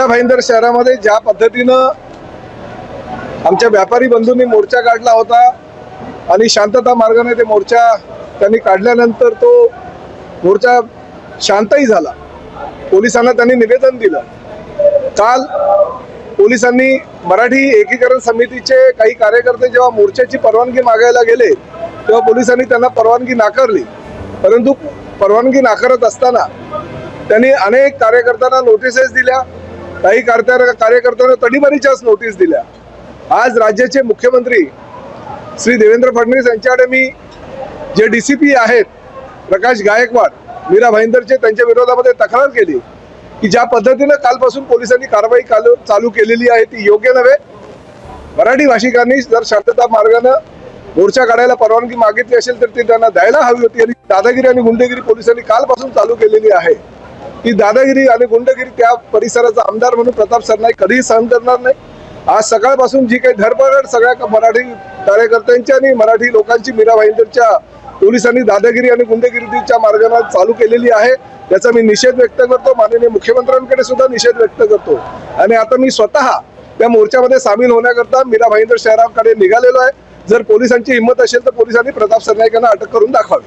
मीरा भाईंदर शहरामध्ये ज्या पद्धतीनं आमच्या व्यापारी बंधूंनी मोर्चा काढला होता आणि शांतता मार्गाने ते मोर्चा त्यांनी काढल्यानंतर तो मोर्चा शांतही झाला। पोलिसांना त्यांनी निवेदन दिलं। काल पोलिसांनी मराठी एकीकरण समितीचे काही कार्यकर्ते जेव्हा मोर्चाची परवानगी मागायला गेले तेव्हा पोलिसांनी त्यांना परवानगी नाकारली। परंतु परवानगी नाकारत असताना त्यांनी अनेक कार्यकर्त्यांना नोटिसेस दिल्या, काही कार्यकर्त्यांना तडीमारीच्याच नोटीस दिल्या। आज राज्याचे मुख्यमंत्री श्री देवेंद्र फडणवीस यांच्याकडे मी जे डीसीपी आहेत प्रकाश गायकवाड मीरा भाईंदरचे त्यांच्या विरोधामध्ये तक्रार केली की ज्या पद्धतीने कालपासून पोलिसांनी कारवाई चालू केलेली आहे ती योग्य नव्हे। मराठी भाषिकांनी जर शांतता मार्गाने मोर्चा काढायला परवानगी मागितली असेल तर ती त्यांना द्यायला हवी होती। आणि दादागिरी आणि गुंडगिरी पोलिसांनी कालपासून चालू केलेली आहे। ती दादागिरी आणि गुंडगिरी त्या परिसराचा आमदार म्हणून प्रताप सरनाईक कधीही सहन करणार नाही। आज सकाळपासून जी काही धरपकड सगळ्या मराठी कार्यकर्त्यांची आणि मराठी लोकांची मीरा भाईंदरच्या पोलिसांनी दादागिरी आणि गुंडगिरीच्या मार्गाने चालू केलेली आहे त्याचा मी निषेध व्यक्त करतो। माननीय मुख्यमंत्र्यांकडे सुद्धा निषेध व्यक्त करतो आणि आता मी स्वतः त्या मोर्चामध्ये सामील होण्याकरता मीरा भाईंदर शहराकडे निघालेलो आहे। जर पोलिसांची हिंमत असेल तर पोलिसांनी प्रताप सरनाईक यांना अटक करून दाखवावी।